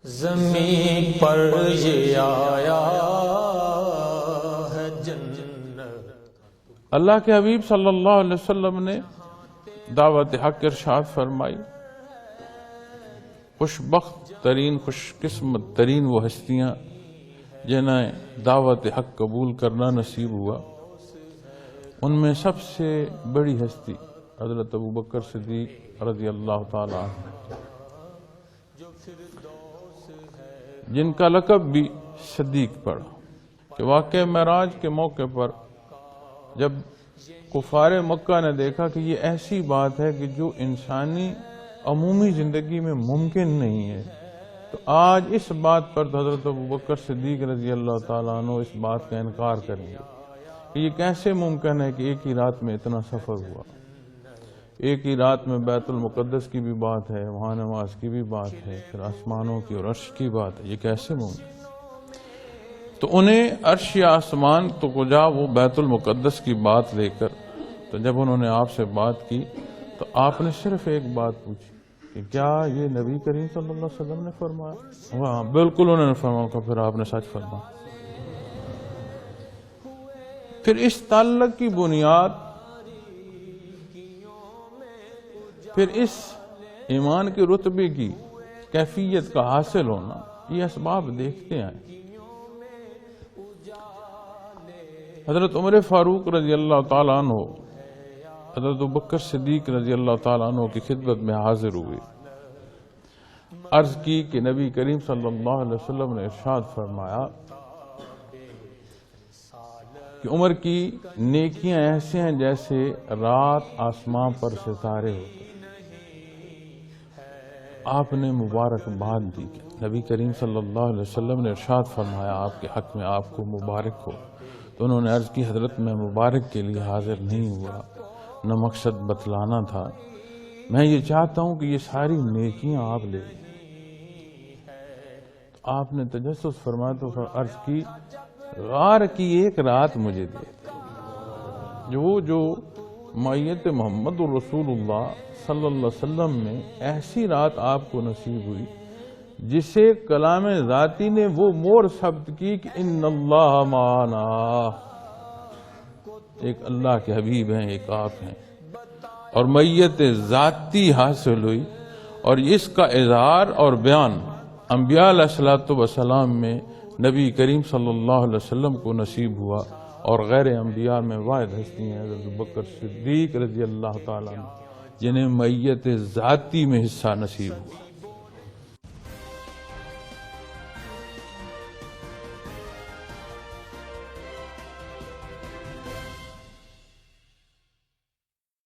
زمین پر یہ آیا ہے جنت۔ اللہ کے حبیب صلی اللہ علیہ وسلم نے دعوت حق ارشاد فرمائی، خوش بخت ترین خوش قسمت ترین وہ ہستیاں جنہیں دعوت حق قبول کرنا نصیب ہوا، ان میں سب سے بڑی ہستی حضرت ابوبکر صدیق رضی اللہ تعالی عنہ، جن کا لقب بھی صدیق پڑا، کہ واقع معراج کے موقع پر جب کفار مکہ نے دیکھا کہ یہ ایسی بات ہے کہ جو انسانی عمومی زندگی میں ممکن نہیں ہے، تو آج اس بات پر حضرت ابوبکر صدیق رضی اللہ تعالیٰ عنہ اس بات کا انکار کر دیا کہ یہ کیسے ممکن ہے کہ ایک ہی رات میں اتنا سفر ہوا، ایک ہی رات میں بیت المقدس کی بھی بات ہے، وہاں نماز کی بھی بات ہے، پھر آسمانوں کی اور عرش کی بات ہے، یہ کیسے ممکن؟ تو انہیں عرش یا آسمان تو کجا وہ بیت المقدس کی بات لے کر، تو جب انہوں نے آپ سے بات کی تو آپ نے صرف ایک بات پوچھی کہ کیا یہ نبی کریم صلی اللہ علیہ وسلم نے فرمایا؟ ہاں بالکل انہوں نے فرمایا، پھر آپ نے سچ فرمایا۔ پھر اس تعلق کی بنیاد، پھر اس ایمان کے رتبے کی کیفیت کا حاصل ہونا، یہ اسباب دیکھتے ہیں۔ حضرت عمر فاروق رضی اللہ تعالیٰ عنہ حضرت ابوبکر صدیق رضی اللہ تعالیٰ عنہ کی خدمت میں حاضر ہوئے، عرض کی کہ نبی کریم صلی اللہ علیہ وسلم نے ارشاد فرمایا کہ عمر کی نیکیاں ایسے ہیں جیسے رات آسمان پر ستارے ہوتے۔ آپ نے مبارکباد دی کہ نبی کریم صلی اللہ علیہ وسلم نے ارشاد فرمایا آپ کے حق میں آپ کو مبارک ہو۔ تو انہوں نے عرض کی حضرت میں مبارک کے لیے حاضر نہیں ہوا، نہ مقصد بتلانا تھا، میں یہ چاہتا ہوں کہ یہ ساری نیکیاں آپ لے لیں۔ تو آپ نے تجسس فرمایا تو عرض کی غار کی ایک رات مجھے دے، جو معیت محمد رسول اللہ صلی اللہ علیہ وسلم میں ایسی رات آپ کو نصیب ہوئی جسے کلام ذاتی نے وہ مور ثبت کی کہ ان اللہ معنا، ایک اللہ کے حبیب ہیں، ایک آپ ہیں، اور معیت ذاتی حاصل ہوئی، اور اس کا اظہار اور بیان انبیاء علیہ الصلوۃ والسلام میں نبی کریم صلی اللہ علیہ وسلم کو نصیب ہوا، اور غیر انبیاء میں واحد ہستی ہیں حضرت ابوبکر صدیق رضی اللہ تعالیٰ عنہ جنہیں معیت ذاتی میں حصہ نصیب ہوا۔